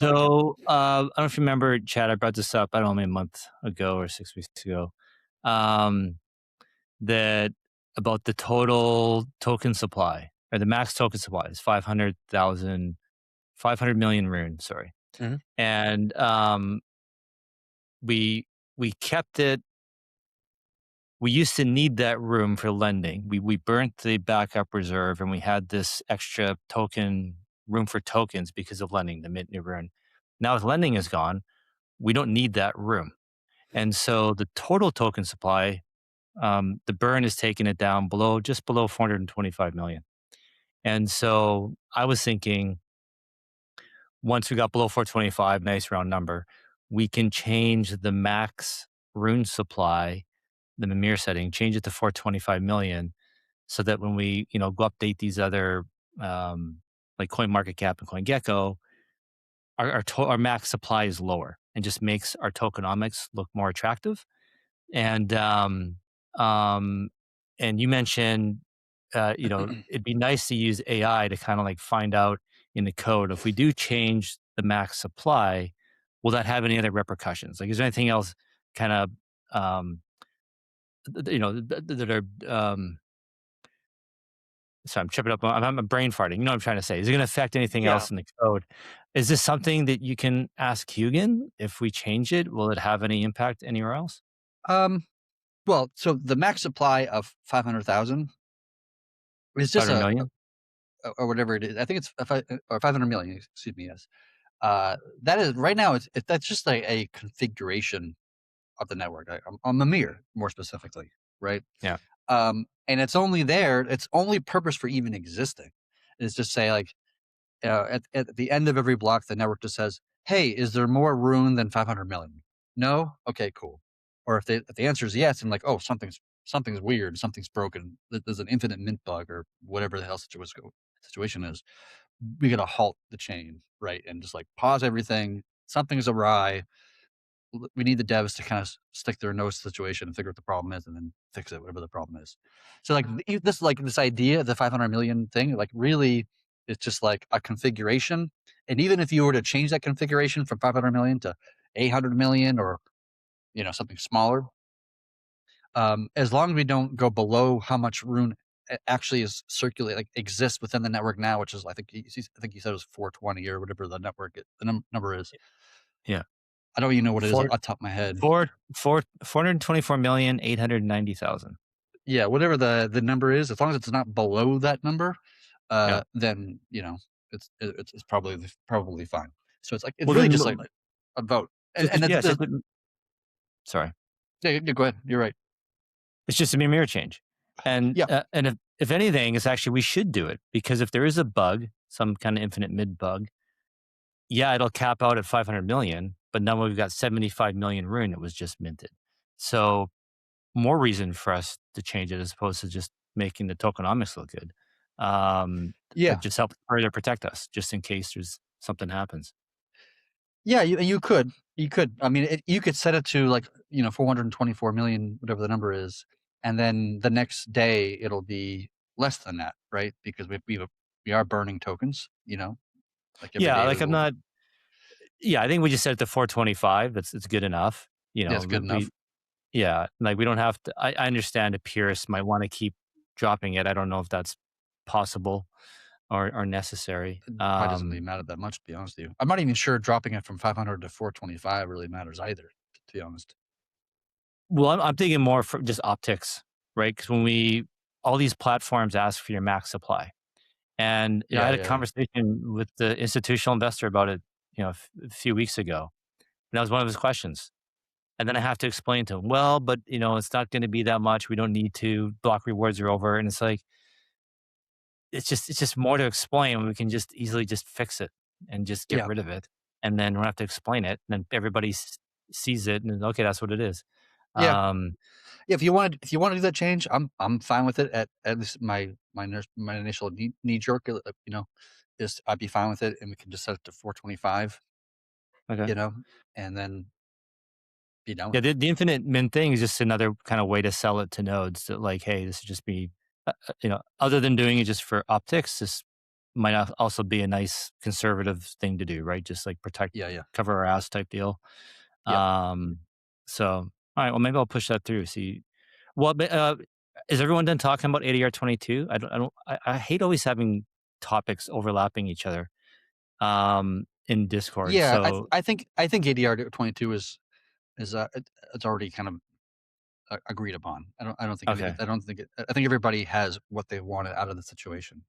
So, I don't know if you remember, Chad, I brought this up, I don't know, maybe a month ago or 6 weeks ago, um, that about the total token supply or the max token supply is 500 million rune, sorry. Mhm. And, we we kept it we used to need that room for lending. We burnt the backup reserve, and we had this extra token room for tokens because of lending, the mint new rune. Now with lending is gone, we don't need that room. And so the total token supply, the burn is taking it down just below 425 million. And so I was thinking once we got below 425, nice round number, we can change the max rune supply, the Mimir setting, change it to 425 million so that when we, go update these other, like CoinMarketCap and CoinGecko, our max supply is lower and just makes our tokenomics look more attractive. And um, and you mentioned, it'd be nice to use AI to kind of like find out in the code if we do change the max supply, will that have any other repercussions? Like, is there anything else kind of um, that are sorry, I'm tripping up. I'm brain farting. You know what I'm trying to say? Is it going to affect anything Yeah. else in the code? Is this something that you can ask Hugin if we change it? Will it have any impact anywhere else? Um, well, so the max supply of 500,000 is just 500 million? or whatever it is. I think it's or 500 million, excuse me, yes. That is right now, that's just a configuration of the network, on the mirror, more specifically, right? Yeah. And it's only there, its only purpose for even existing is to say, like, at the end of every block, the network just says, "Hey, is there more room than 500 million? No? Okay, cool." Or if the answer is yes, and like, "Oh, something's weird, something's broken. There's an infinite mint bug or whatever the hell situation is." We gotta halt the chain, right, and just like pause everything. Something's awry. We need the devs to kind of stick their nose to the situation and figure out what the problem is, and then fix it, whatever the problem is. So this idea, the 500 million thing, like really, it's just like a configuration. And even if you were to change that configuration from 500 million to 800 million, or something smaller, as long as we don't go below how much rune actually is circulate, like exists within the network now, which is I think he said it was 420 or whatever the number is. Yeah. I don't even know what it is off Four, the top of my head. 424,890,000. Yeah, whatever the number is, as long as it's not below that number, Yeah. then it's probably fine. So it's Well, really then, just like a vote, and yeah, the sorry. yeah, yeah, go ahead. You're right. It's just a mirror change. And, Yeah, if anything, it's actually, we should do it because if there is a bug, some kind of infinite mid bug, yeah, it'll cap out at 500 million, but now we've got 75 million rune that was just minted. So more reason for us to change it as opposed to just making the tokenomics look good. That yeah, just help further protect us just in case there's something happens. yeah. You could. I mean, you could set it to, like, 424 million, whatever the number is, and then the next day it'll be less than that, right? Because we are burning tokens. Like every Yeah, day like we I'm will. not. Yeah, I think we just set it to 425. It's good enough. Yeah, it's good enough. Yeah, like we don't have to. I understand a purist might want to keep dropping it. I don't know if that's possible or necessary. It probably doesn't really matter that much, to be honest with you. I'm not even sure dropping it from 500 to 425 really matters either, to be honest. Well, I'm thinking more for just optics, right? Because when all these platforms ask for your max supply, and I Yeah, had a yeah. conversation with the institutional investor about it, a few weeks ago, and that was one of his questions. And then I have to explain to him, well, but it's not going to be that much. We don't need to. Block rewards are over, and it's like it's just more to explain. We can just easily just fix it and just get Yeah. rid of it, and then we don't have to explain it. And then everybody sees it, and okay, that's what it is. Yeah. Um, Yeah, if you wanna do that change, I'm fine with it. At least my initial knee jerk, is I'd be fine with it, and we can just set it to 425, okay. you know, and then be done with Yeah, it. the infinite min thing is just another kind of way to sell it to nodes that like, hey, this would just be, other than doing it just for optics, this might also be a nice conservative thing to do, right? Just like protect, Yeah, yeah, cover our ass type deal. yep. Um, so, all right, well, maybe I'll push that through. See, well, is everyone done talking about ADR 22? I hate always having topics overlapping each other in Discord. Yeah, So, I think ADR 22 is it's already kind of agreed upon. okay. I don't think it. I think everybody has what they wanted out of the situation.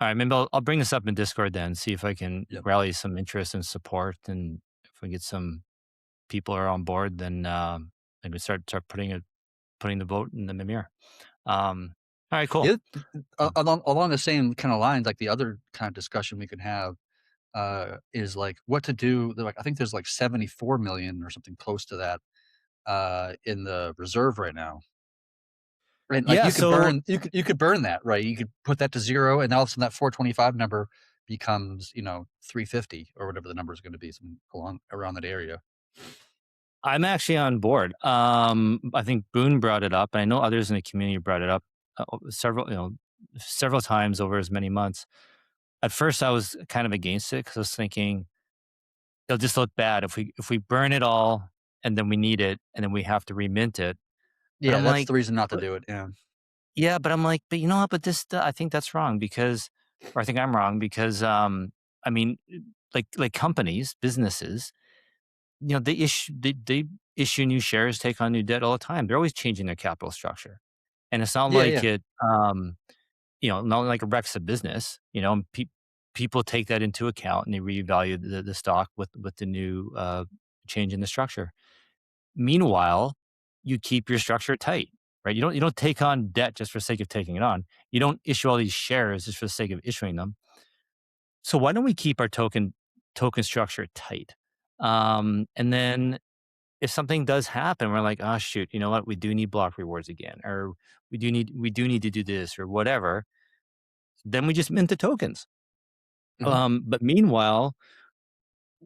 All right, maybe I'll bring this up in Discord then, see if I can Yep. rally some interest and support. And if we get some people are on board, then maybe start putting the vote in the mirror. All right, cool. The along the same kind of lines, like the other kind of discussion we could have is like what to do. Like I think there's like 74 million or something close to that in the reserve right now. And like Yeah, so you could burn that, right? You could put that to zero, and all of a sudden that 425 number becomes 350 or whatever the number is going to be, something along around that area. I'm actually on board. I think Boone brought it up, and I know others in the community brought it up several times over as many months. At first, I was kind of against it because I was thinking it'll just look bad if we burn it all and then we need it and then we have to remint it. But Yeah, I'm that's like, the reason not to but do it. Yeah, yeah, but I'm like, but you know what? But I think that's wrong because, or I think I'm wrong because, I mean, like companies, businesses, they issue new shares, take on new debt all the time. They're always changing their capital structure, and it's not yeah, like yeah, not like it wrecks a business. And people take that into account and they revalue the stock with the new change in the structure. Meanwhile, you keep your structure tight, right? You don't take on debt just for the sake of taking it on. You don't issue all these shares just for the sake of issuing them. So why don't we keep our token structure tight? And then if something does happen, we're like, oh shoot, you know what? We do need block rewards again, or we do need to do this or whatever. Then we just mint the tokens. hmm But meanwhile,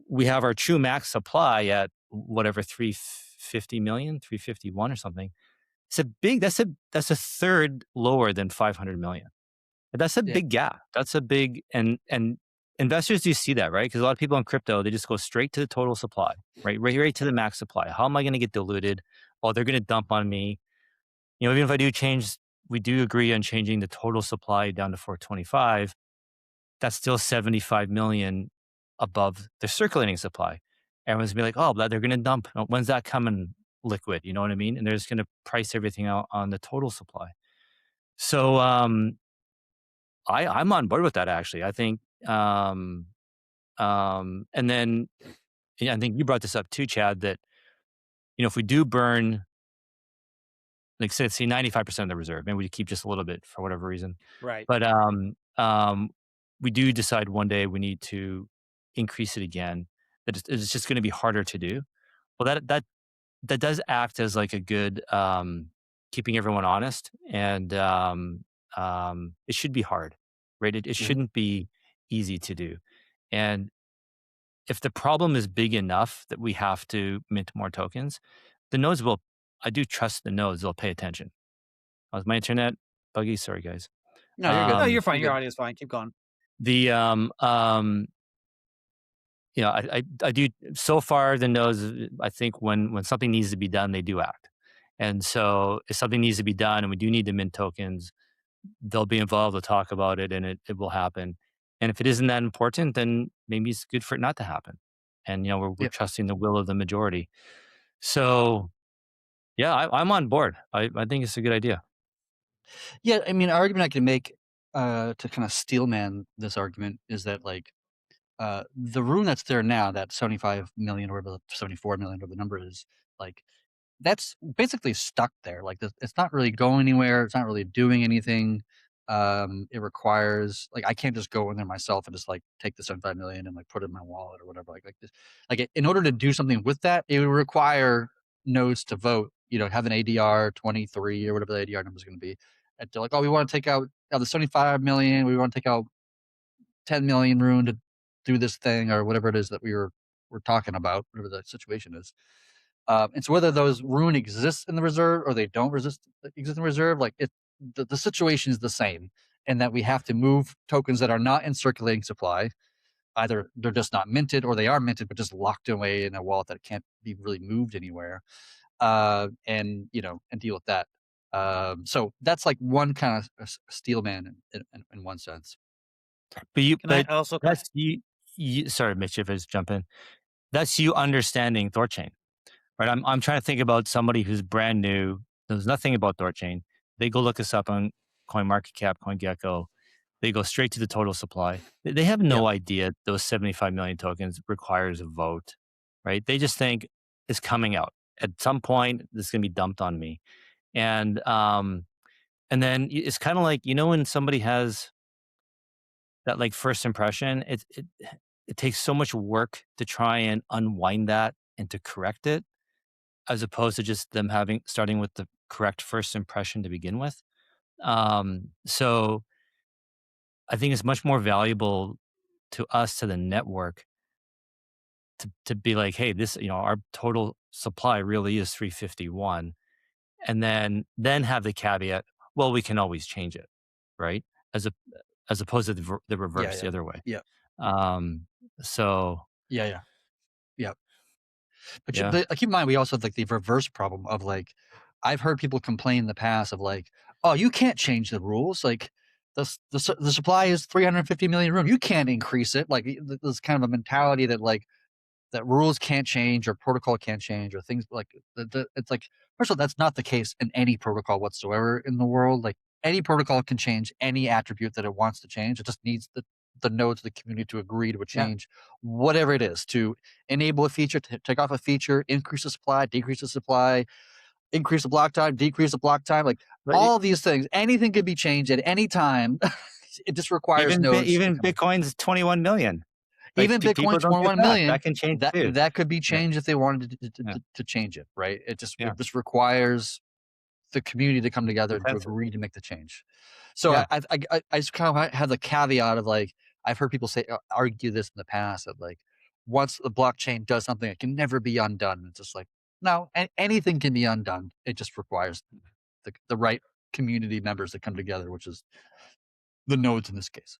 we have our true max supply at whatever 350 million, 351 or something. It's a big that's a third lower than 500 million. That's a yeah, big gap. That's a big and investors do see that, right? Because a lot of people in crypto, they just go straight to the total supply, right to the max supply. How am I going to get diluted? Oh, they're going to dump on me. Even if I do change, we do agree on changing the total supply down to 425. That's still 75 million above the circulating supply. Everyone's gonna be like, oh, but they're going to dump. When's that coming liquid? You know what I mean? And they're just going to price everything out on the total supply. So I'm on board with that actually. I think and then yeah, I think you brought this up too, Chad, that if we do burn like say 95% of the reserve, maybe we keep just a little bit for whatever reason. Right. But we do decide one day we need to increase it again. That it's just going to be harder to do. Well, that does act as like a good keeping everyone honest, and it should be hard, right? It hmm shouldn't be easy to do, and if the problem is big enough that we have to mint more tokens, the nodes will. I do trust the nodes; they'll pay attention. Was my internet buggy? Sorry, guys. No, you're good. No, you're Um, fine. You're Your good. audio is fine. Keep going. the I do so far the nodes. I think when something needs to be done, they do act. And so if something needs to be done and we do need to mint tokens, they'll be involved. They'll talk about it and it will happen. And if it isn't that important, then maybe it's good for it not to happen. And we're Yeah, trusting the will of the majority. So yeah, I'm on board. I think it's a good idea. yeah. I mean, an argument I can make to kind of steelman this argument is that like the room that's there now, that 75 million or whatever, 74 million, or the number is, like that's basically stuck there. Like it's not really going anywhere. It's not really doing anything. It requires like I can't just go in there myself and just like take the 75 million and like put it in my wallet or whatever. Like this, in order to do something with that, it would require nodes to vote. Have an ADR 23 or whatever the ADR number is going to be. And they're like, oh, we want to take out the 75 million. We want to take out 10 million rune to do this thing or whatever it is that we're talking about, whatever the situation is. And so whether those rune exists in the reserve or they don't exist in the reserve, like the situation is the same. and that we have to move tokens that are not in circulating supply. Either they're just not minted, or they are minted but just locked away in a wallet that can't be really moved anywhere. And and deal with that. So that's like one kind of steel man in one sense. Can I But also that's you sorry, Mitch, if I just jump in. That's you understanding THORChain, right? I'm trying to think about somebody who's brand new, knows nothing about THORChain. They go look us up on CoinMarketCap, CoinGecko. They go straight to the total supply. They have Yep. no idea those 75 million tokens requires a vote, right? They just think it's coming out. At some point, this is gonna be dumped on me. And then it's kind of like, when somebody has that like first impression, it takes so much work to try and unwind that and to correct it, as opposed to just them starting with the correct first impression to begin with. So I think it's much more valuable to us, to the network, to be like, hey, this, our total supply really is 351, and then have the caveat, well, we can always change it, right? As a as opposed to the Yeah. reverse, the Yeah. other way. Yeah. Um, so Yeah. Yeah. Yeah. But, yeah, keep in mind, we also have like the reverse problem of like, I've heard people complain in the past of like, oh, you can't change the rules. Like the supply is 350 million room. You can't increase it. Like there's kind of a mentality that like that rules can't change or protocol can't change or things like it's like, first of all, that's not the case in any protocol whatsoever in the world. Like any protocol can change any attribute that it wants to change. It just needs the nodes of the community to agree to a yeah. change, whatever it is, to enable a feature, to take off a feature, increase the supply, decrease the supply, increase the block time, decrease the block time. Like But all these things, anything can be changed at any time. It just requires nodes to even come in. Bitcoin's 21 million. Like, Even people Bitcoin don't get 21 that. million, That can change too. that could be Yeah, changed if they wanted yeah, to change it, right? yeah. It just requires the community to come together and to Consensus. agree to make the change. So Yeah. I just kind of have the caveat of like, I've heard people say, argue this in the past, that like once the blockchain does something, it can never be undone. It's just like, no, anything can be undone. It just requires the right community members to come together, which is the nodes in this case.